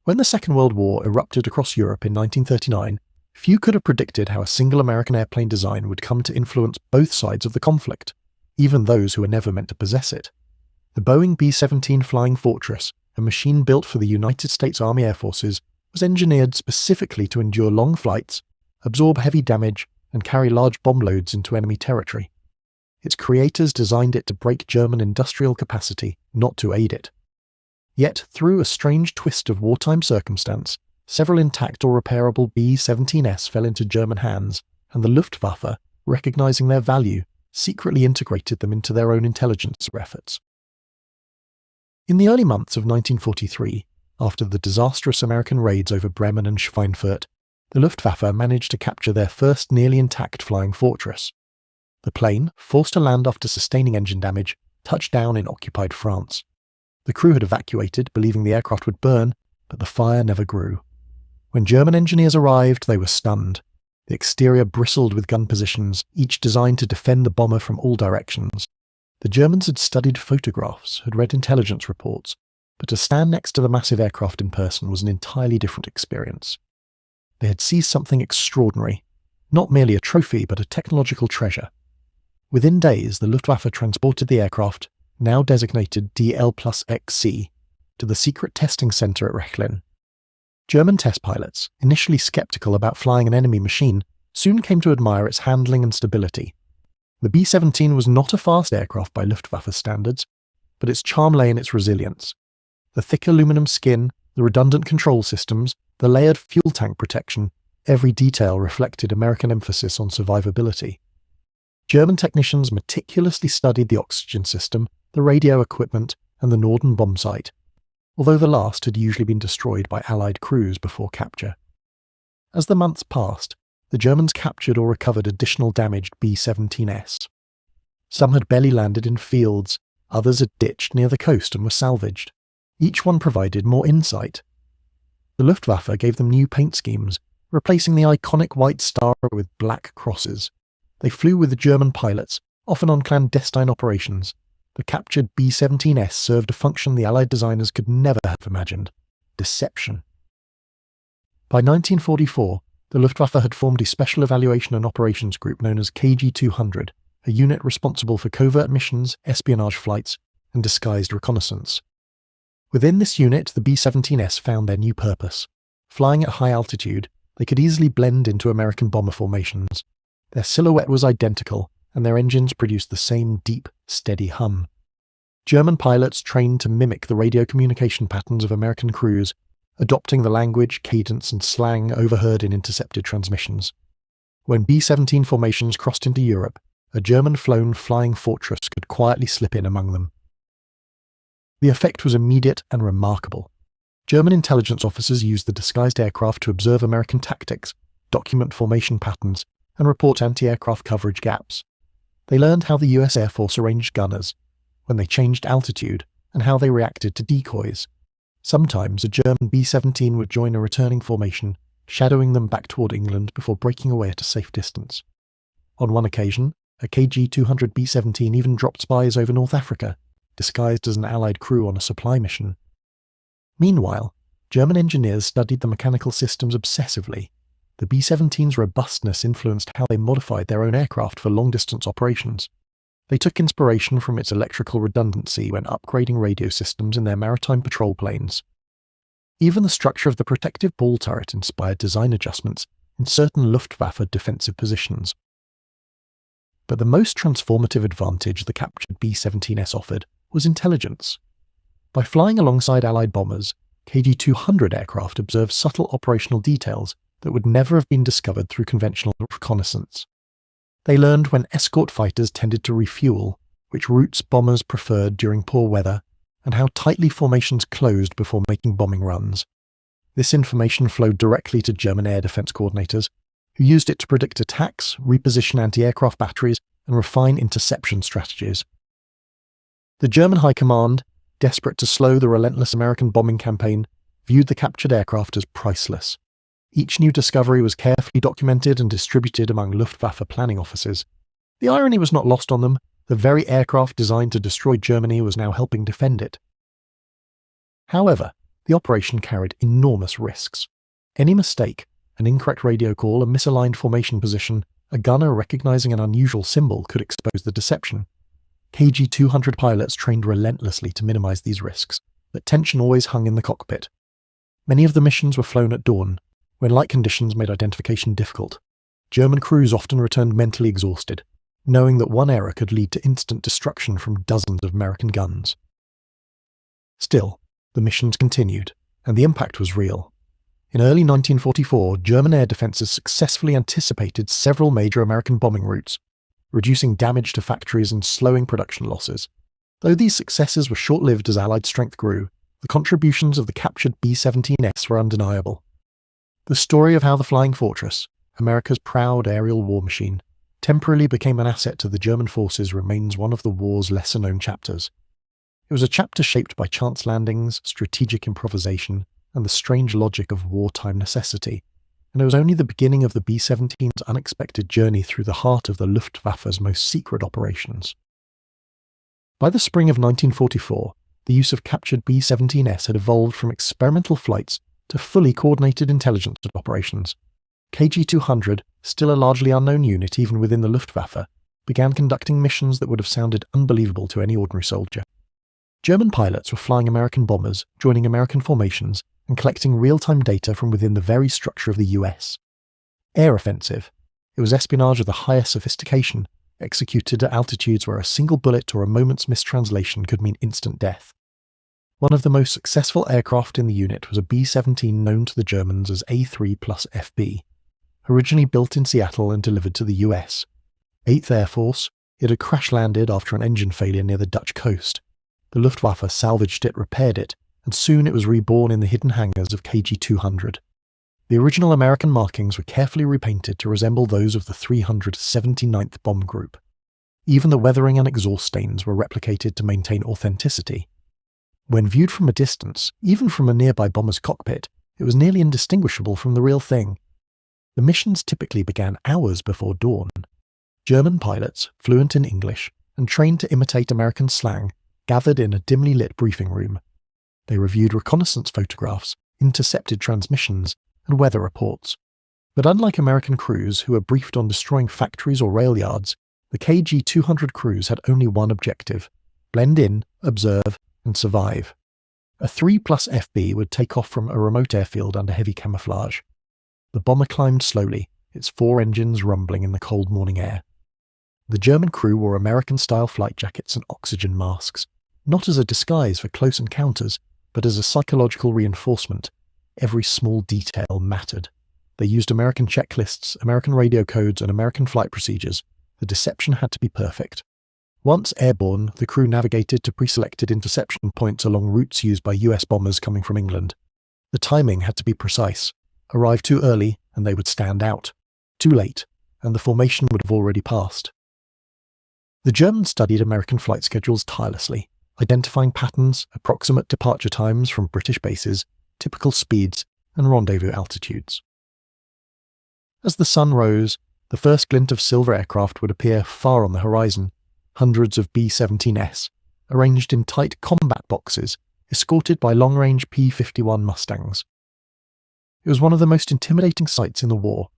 When the Second World War erupted across Europe in 1939, few could have predicted how a single American airplane design would come to influence both sides of the conflict, even those who were never meant to possess it. The Boeing B-17 Flying Fortress, a machine built for the United States Army Air Forces, was engineered specifically to endure long flights, absorb heavy damage, and carry large bomb loads into enemy territory. Its creators designed it to break German industrial capacity, not to aid it. Yet, through a strange twist of wartime circumstance, several intact or repairable B-17s fell into German hands, and the Luftwaffe, recognizing their value, secretly integrated them into their own intelligence efforts. In the early months of 1943, after the disastrous American raids over Bremen and Schweinfurt, the Luftwaffe managed to capture their first nearly intact flying fortress. The plane, forced to land after sustaining engine damage, touched down in occupied France. The crew had evacuated, believing the aircraft would burn, but the fire never grew. When German engineers arrived, they were stunned. The exterior bristled with gun positions, each designed to defend the bomber from all directions. The Germans had studied photographs, had read intelligence reports, but to stand next to the massive aircraft in person was an entirely different experience. They had seized something extraordinary, not merely a trophy, but a technological treasure. Within days, the Luftwaffe transported the aircraft, now designated DL+XC, to the secret testing center at Rechlin. German test pilots, initially skeptical about flying an enemy machine, soon came to admire its handling and stability. The B-17 was not a fast aircraft by Luftwaffe standards, but its charm lay in its resilience. The thick aluminum skin, the redundant control systems, the layered fuel tank protection, every detail reflected American emphasis on survivability. German technicians meticulously studied the oxygen system, the radio equipment, and the Norden bomb site, although the last had usually been destroyed by Allied crews before capture. As the months passed, the Germans captured or recovered additional damaged B-17s. Some had barely landed in fields, others had ditched near the coast and were salvaged. Each one provided more insight. The Luftwaffe gave them new paint schemes, replacing the iconic white star with black crosses. They flew with the German pilots, often on clandestine operations. The captured B-17s served a function the Allied designers could never have imagined: deception. By 1944, the Luftwaffe had formed a special evaluation and operations group known as KG-200, a unit responsible for covert missions, espionage flights, and disguised reconnaissance. Within this unit, the B-17s found their new purpose. Flying at high altitude, they could easily blend into American bomber formations. Their silhouette was identical, and their engines produced the same deep, steady hum. German pilots trained to mimic the radio communication patterns of American crews, adopting the language, cadence, and slang overheard in intercepted transmissions. When B-17 formations crossed into Europe, a German-flown flying fortress could quietly slip in among them. The effect was immediate and remarkable. German intelligence officers used the disguised aircraft to observe American tactics, document formation patterns, and report anti-aircraft coverage gaps. They learned how the US Air Force arranged gunners, when they changed altitude, and how they reacted to decoys. Sometimes a German B-17 would join a returning formation, shadowing them back toward England before breaking away at a safe distance. On one occasion, a KG-200 B-17 even dropped spies over North Africa, disguised as an Allied crew on a supply mission. Meanwhile, German engineers studied the mechanical systems obsessively. The B-17's robustness influenced how they modified their own aircraft for long-distance operations. They took inspiration from its electrical redundancy when upgrading radio systems in their maritime patrol planes. Even the structure of the protective ball turret inspired design adjustments in certain Luftwaffe defensive positions. But the most transformative advantage the captured B-17s offered was intelligence. By flying alongside Allied bombers, KG-200 aircraft observed subtle operational details that would never have been discovered through conventional reconnaissance. They learned when escort fighters tended to refuel, which routes bombers preferred during poor weather, and how tightly formations closed before making bombing runs. This information flowed directly to German air defense coordinators, who used it to predict attacks, reposition anti-aircraft batteries, and refine interception strategies. The German High Command, desperate to slow the relentless American bombing campaign, viewed the captured aircraft as priceless. Each new discovery was carefully documented and distributed among Luftwaffe planning offices. The irony was not lost on them. The very aircraft designed to destroy Germany was now helping defend it. However, the operation carried enormous risks. Any mistake, an incorrect radio call, a misaligned formation position, a gunner recognizing an unusual symbol could expose the deception. KG-200 pilots trained relentlessly to minimize these risks, but tension always hung in the cockpit. Many of the missions were flown at dawn, when light conditions made identification difficult. German crews often returned mentally exhausted, knowing that one error could lead to instant destruction from dozens of American guns. Still, the missions continued, and the impact was real. In early 1944, German air defenses successfully anticipated several major American bombing routes, reducing damage to factories and slowing production losses. Though these successes were short-lived as Allied strength grew, the contributions of the captured B-17S were undeniable. The story of how the Flying Fortress, America's proud aerial war machine, temporarily became an asset to the German forces remains one of the war's lesser-known chapters. It was a chapter shaped by chance landings, strategic improvisation, and the strange logic of wartime necessity, and it was only the beginning of the B-17's unexpected journey through the heart of the Luftwaffe's most secret operations. By the spring of 1944, the use of captured B-17S had evolved from experimental flights to fully coordinated intelligence operations. KG-200, still a largely unknown unit even within the Luftwaffe, began conducting missions that would have sounded unbelievable to any ordinary soldier. German pilots were flying American bombers, joining American formations, and collecting real-time data from within the very structure of the US. Air offensive. It was espionage of the highest sophistication, executed at altitudes where a single bullet or a moment's mistranslation could mean instant death. One of the most successful aircraft in the unit was a B-17 known to the Germans as A3+FB. Originally built in Seattle and delivered to the US. 8th Air Force, it had crash-landed after an engine failure near the Dutch coast. The Luftwaffe salvaged it, repaired it, and soon it was reborn in the hidden hangars of KG-200. The original American markings were carefully repainted to resemble those of the 379th Bomb Group. Even the weathering and exhaust stains were replicated to maintain authenticity. When viewed from a distance, even from a nearby bomber's cockpit, it was nearly indistinguishable from the real thing. The missions typically began hours before dawn. German pilots, fluent in English, and trained to imitate American slang, gathered in a dimly lit briefing room. They reviewed reconnaissance photographs, intercepted transmissions, and weather reports. But unlike American crews who were briefed on destroying factories or rail yards, the KG-200 crews had only one objective: blend in, observe, and survive. A 3+FB would take off from a remote airfield under heavy camouflage. The bomber climbed slowly, its 4 engines rumbling in the cold morning air. The German crew wore American-style flight jackets and oxygen masks, not as a disguise for close encounters, but as a psychological reinforcement. Every small detail mattered. They used American checklists, American radio codes, and American flight procedures. The deception had to be perfect. Once airborne, the crew navigated to pre-selected interception points along routes used by US bombers coming from England. The timing had to be precise. Arrive too early, and they would stand out. Too late, and the formation would have already passed. The Germans studied American flight schedules tirelessly, identifying patterns, approximate departure times from British bases, typical speeds, and rendezvous altitudes. As the sun rose, the first glint of silver aircraft would appear far on the horizon, hundreds of B-17S, arranged in tight combat boxes, escorted by long-range P-51 Mustangs. It was one of the most intimidating sights in the war,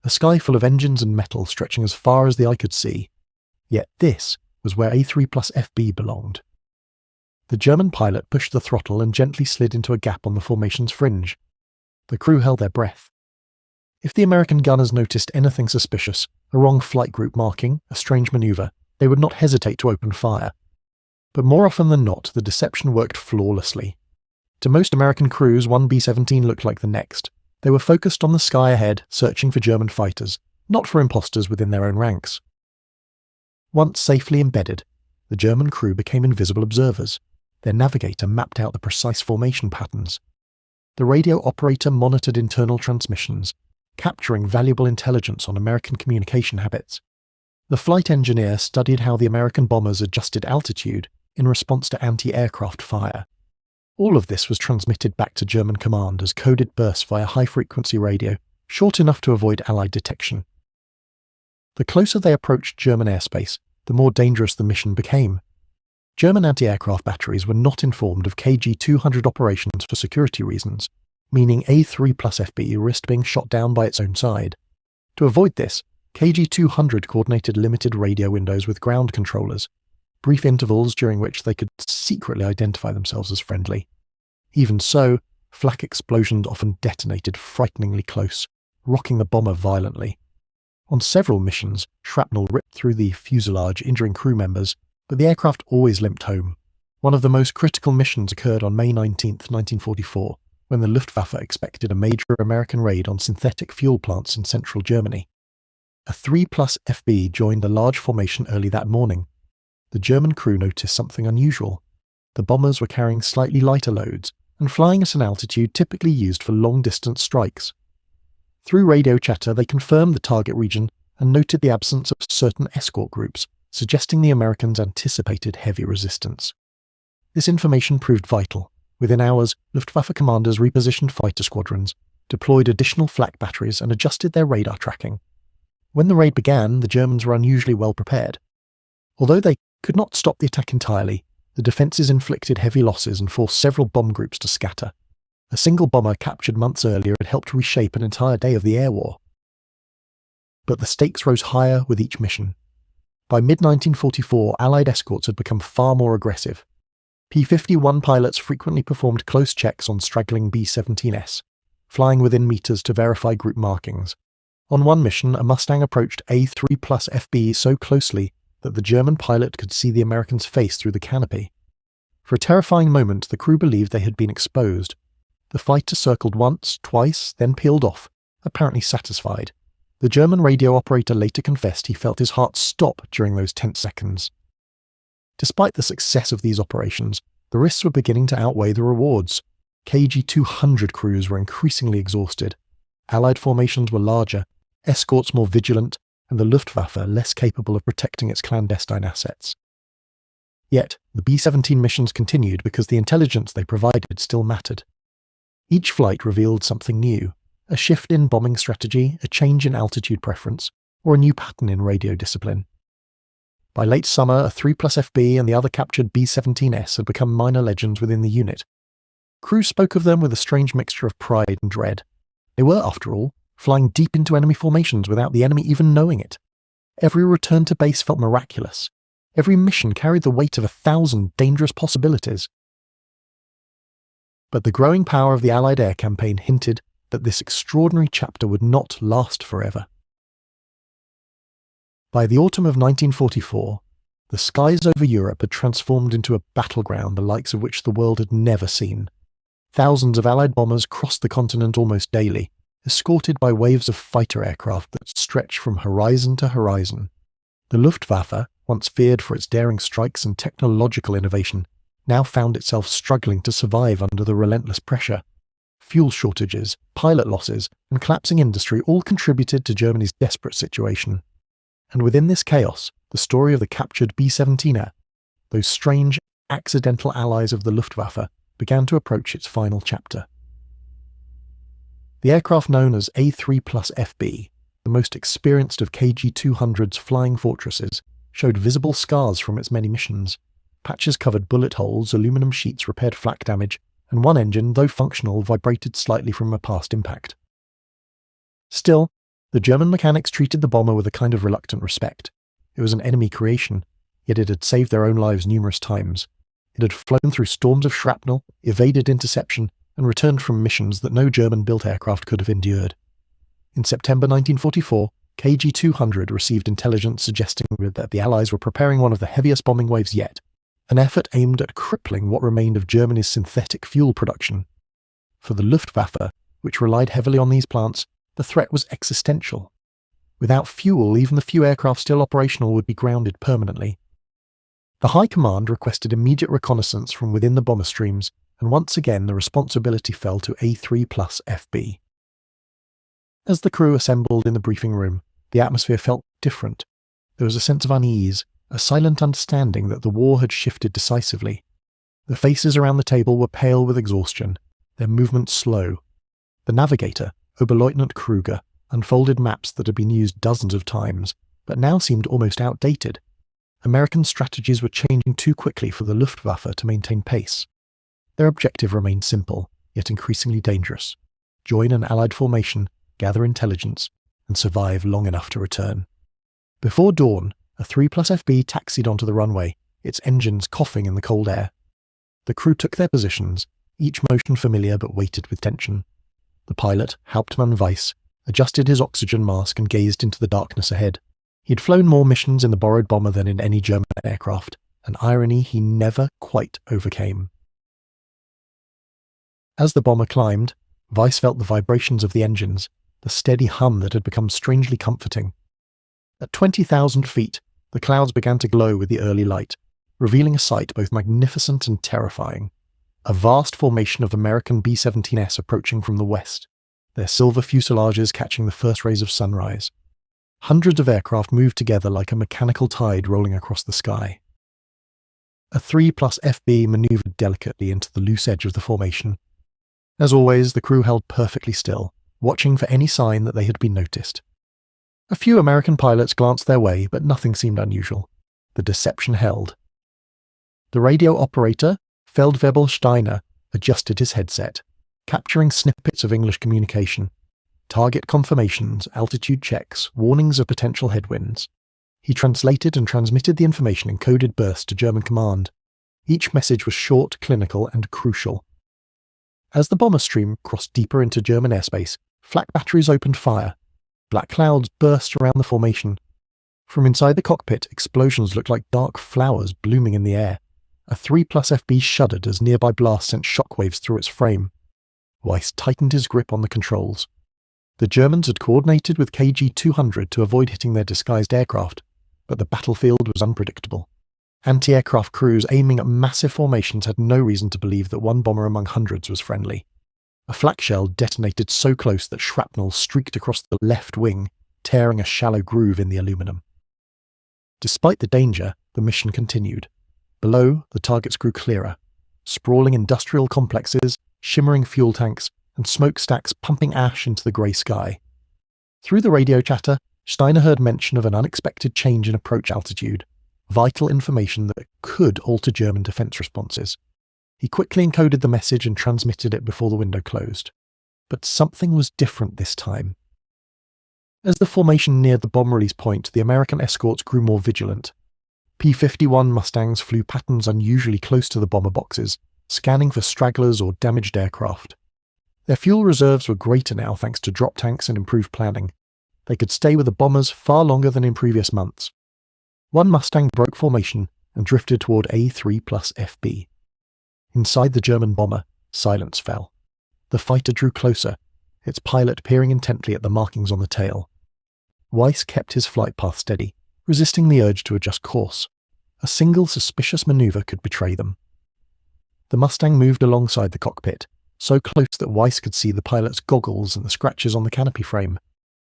a sky full of engines and metal stretching as far as the eye could see. Yet this was where A3+FB belonged. The German pilot pushed the throttle and gently slid into a gap on the formation's fringe. The crew held their breath. If the American gunners noticed anything suspicious, a wrong flight group marking, a strange maneuver, they would not hesitate to open fire. But more often than not, the deception worked flawlessly. To most American crews, one B-17 looked like the next. They were focused on the sky ahead, searching for German fighters, not for imposters within their own ranks. Once safely embedded, the German crew became invisible observers. Their navigator mapped out the precise formation patterns. The radio operator monitored internal transmissions, capturing valuable intelligence on American communication habits. The flight engineer studied how the American bombers adjusted altitude in response to anti-aircraft fire. All of this was transmitted back to German command as coded bursts via high-frequency radio, short enough to avoid Allied detection. The closer they approached German airspace, the more dangerous the mission became. German anti-aircraft batteries were not informed of KG-200 operations for security reasons, meaning A3+FB risked being shot down by its own side. To avoid this, KG-200 coordinated limited radio windows with ground controllers, brief intervals during which they could secretly identify themselves as friendly. Even so, flak explosions often detonated frighteningly close, rocking the bomber violently. On several missions, shrapnel ripped through the fuselage, injuring crew members, but the aircraft always limped home. One of the most critical missions occurred on May 19, 1944, when the Luftwaffe expected a major American raid on synthetic fuel plants in central Germany. A 3+FB joined a large formation early that morning. The German crew noticed something unusual. The bombers were carrying slightly lighter loads and flying at an altitude typically used for long-distance strikes. Through radio chatter, they confirmed the target region and noted the absence of certain escort groups, suggesting the Americans anticipated heavy resistance. This information proved vital. Within hours, Luftwaffe commanders repositioned fighter squadrons, deployed additional flak batteries, and adjusted their radar tracking. When the raid began, the Germans were unusually well prepared. Although they could not stop the attack entirely, the defences inflicted heavy losses and forced several bomb groups to scatter. A single bomber captured months earlier had helped reshape an entire day of the air war. But the stakes rose higher with each mission. By mid-1944, Allied escorts had become far more aggressive. P-51 pilots frequently performed close checks on straggling B-17s, flying within meters to verify group markings. On one mission, a Mustang approached A3+FB so closely that the German pilot could see the American's face through the canopy. For a terrifying moment, the crew believed they had been exposed. The fighter circled once, twice, then peeled off, apparently satisfied. The German radio operator later confessed he felt his heart stop during those tense seconds. Despite the success of these operations, the risks were beginning to outweigh the rewards. KG-200 crews were increasingly exhausted. Allied formations were larger, escorts more vigilant, and the Luftwaffe less capable of protecting its clandestine assets. Yet, the B-17 missions continued because the intelligence they provided still mattered. Each flight revealed something new, a shift in bombing strategy, a change in altitude preference, or a new pattern in radio discipline. By late summer, a 3+FB and the other captured B-17S had become minor legends within the unit. Crews spoke of them with a strange mixture of pride and dread. They were, after all, flying deep into enemy formations without the enemy even knowing it. Every return to base felt miraculous. Every mission carried the weight of 1,000 dangerous possibilities. But the growing power of the Allied air campaign hinted that this extraordinary chapter would not last forever. By the autumn of 1944, the skies over Europe had transformed into a battleground the likes of which the world had never seen. Thousands of Allied bombers crossed the continent almost daily, escorted by waves of fighter aircraft that stretched from horizon to horizon. The Luftwaffe, once feared for its daring strikes and technological innovation, now found itself struggling to survive under the relentless pressure. Fuel shortages, pilot losses, and collapsing industry all contributed to Germany's desperate situation. And within this chaos, the story of the captured B-17er, those strange, accidental allies of the Luftwaffe, began to approach its final chapter. The aircraft known as A3+FB, the most experienced of KG-200's flying fortresses, showed visible scars from its many missions. Patches covered bullet holes, aluminum sheets repaired flak damage, and one engine, though functional, vibrated slightly from a past impact. Still, the German mechanics treated the bomber with a kind of reluctant respect. It was an enemy creation, yet it had saved their own lives numerous times. It had flown through storms of shrapnel, evaded interception, and returned from missions that no German-built aircraft could have endured. In September 1944, KG-200 received intelligence suggesting that the Allies were preparing one of the heaviest bombing waves yet, an effort aimed at crippling what remained of Germany's synthetic fuel production. For the Luftwaffe, which relied heavily on these plants, the threat was existential. Without fuel, even the few aircraft still operational would be grounded permanently. The High Command requested immediate reconnaissance from within the bomber streams, and once again the responsibility fell to A3+FB. As the crew assembled in the briefing room, the atmosphere felt different. There was a sense of unease, a silent understanding that the war had shifted decisively. The faces around the table were pale with exhaustion, their movements slow. The navigator, Oberleutnant Kruger, unfolded maps that had been used dozens of times, but now seemed almost outdated. American strategies were changing too quickly for the Luftwaffe to maintain pace. Their objective remained simple, yet increasingly dangerous: join an Allied formation, gather intelligence, and survive long enough to return. Before dawn, a 3+FB taxied onto the runway, its engines coughing in the cold air. The crew took their positions, each motion familiar but weighted with tension. The pilot, Hauptmann Weiss, adjusted his oxygen mask and gazed into the darkness ahead. He had flown more missions in the borrowed bomber than in any German aircraft, an irony he never quite overcame. As the bomber climbed, Weiss felt the vibrations of the engines, the steady hum that had become strangely comforting. At 20,000 feet, the clouds began to glow with the early light, revealing a sight both magnificent and terrifying. A vast formation of American B-17s approaching from the west, their silver fuselages catching the first rays of sunrise. Hundreds of aircraft moved together like a mechanical tide rolling across the sky. A 3+FB maneuvered delicately into the loose edge of the formation. As always, the crew held perfectly still, watching for any sign that they had been noticed. A few American pilots glanced their way, but nothing seemed unusual. The deception held. The radio operator, Feldwebel Steiner, adjusted his headset, capturing snippets of English communication. Target confirmations, altitude checks, warnings of potential headwinds. He translated and transmitted the information in coded bursts to German command. Each message was short, clinical, and crucial. As the bomber stream crossed deeper into German airspace, flak batteries opened fire. Black clouds burst around the formation. From inside the cockpit, explosions looked like dark flowers blooming in the air. A 3+FB shuddered as nearby blasts sent shockwaves through its frame. Weiss tightened his grip on the controls. The Germans had coordinated with KG-200 to avoid hitting their disguised aircraft, but the battlefield was unpredictable. Anti-aircraft crews aiming at massive formations had no reason to believe that one bomber among hundreds was friendly. A flak shell detonated so close that shrapnel streaked across the left wing, tearing a shallow groove in the aluminum. Despite the danger, the mission continued. Below, the targets grew clearer. Sprawling industrial complexes, shimmering fuel tanks, and smokestacks pumping ash into the grey sky. Through the radio chatter, Steiner heard mention of an unexpected change in approach altitude, vital information that could alter German defence responses. He quickly encoded the message and transmitted it before the window closed. But something was different this time. As the formation neared the bomb release point, the American escorts grew more vigilant. P-51 Mustangs flew patterns unusually close to the bomber boxes, scanning for stragglers or damaged aircraft. Their fuel reserves were greater now thanks to drop tanks and improved planning. They could stay with the bombers far longer than in previous months. One Mustang broke formation and drifted toward A3+FB. Inside the German bomber, silence fell. The fighter drew closer, its pilot peering intently at the markings on the tail. Weiss kept his flight path steady, resisting the urge to adjust course. A single suspicious maneuver could betray them. The Mustang moved alongside the cockpit, so close that Weiss could see the pilot's goggles and the scratches on the canopy frame.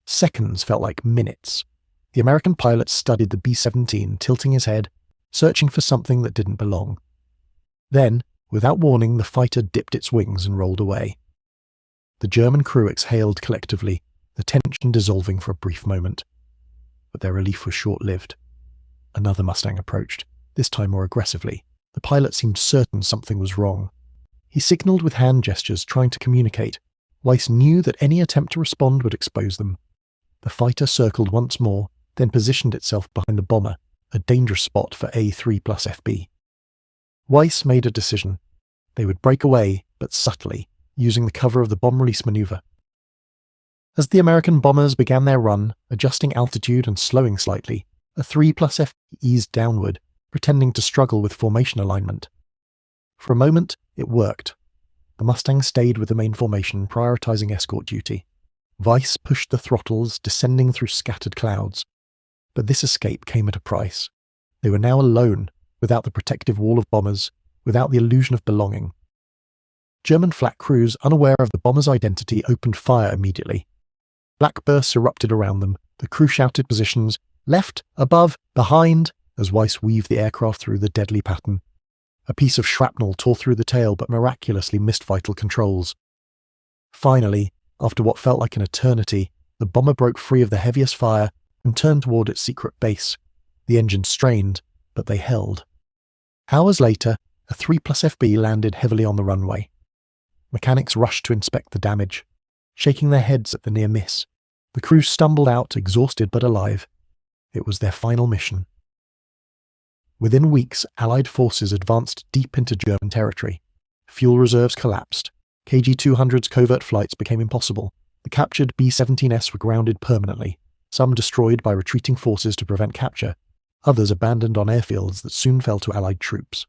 Seconds felt like minutes. The American pilot studied the B-17, tilting his head, searching for something that didn't belong. Then, without warning, the fighter dipped its wings and rolled away. The German crew exhaled collectively, the tension dissolving for a brief moment. But their relief was short-lived. Another Mustang approached, this time more aggressively. The pilot seemed certain something was wrong. He signaled with hand gestures, trying to communicate. Weiss knew that any attempt to respond would expose them. The fighter circled once more, then positioned itself behind the bomber, a dangerous spot for A3+FB. Weiss made a decision. They would break away, but subtly, using the cover of the bomb release maneuver. As the American bombers began their run, adjusting altitude and slowing slightly, a 3+FB eased downward, pretending to struggle with formation alignment. For a moment, it worked. The Mustang stayed with the main formation, prioritizing escort duty. Weiss pushed the throttles, descending through scattered clouds. But this escape came at a price. They were now alone, without the protective wall of bombers, without the illusion of belonging. German flak crews, unaware of the bomber's identity, opened fire immediately. Black bursts erupted around them. The crew shouted positions, left, above, behind, as Weiss weaved the aircraft through the deadly pattern. A piece of shrapnel tore through the tail but miraculously missed vital controls. Finally, after what felt like an eternity, the bomber broke free of the heaviest fire and turned toward its secret base. The engine strained, but they held. Hours later, a 3+FB landed heavily on the runway. Mechanics rushed to inspect the damage, shaking their heads at the near miss. The crew stumbled out, exhausted but alive. It was their final mission. Within weeks, Allied forces advanced deep into German territory. Fuel reserves collapsed. KG-200's covert flights became impossible. The captured B-17s were grounded permanently, some destroyed by retreating forces to prevent capture, others abandoned on airfields that soon fell to Allied troops.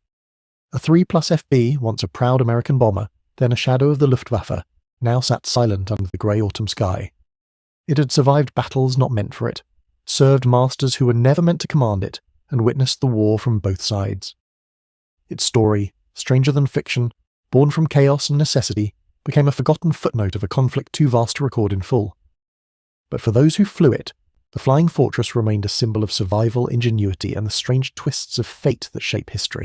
A 3+FB, once a proud American bomber, then a shadow of the Luftwaffe, now sat silent under the grey autumn sky. It had survived battles not meant for it, served masters who were never meant to command it, and witnessed the war from both sides. Its story, stranger than fiction, born from chaos and necessity, became a forgotten footnote of a conflict too vast to record in full. But for those who flew it, the Flying Fortress remained a symbol of survival, ingenuity, and the strange twists of fate that shape history.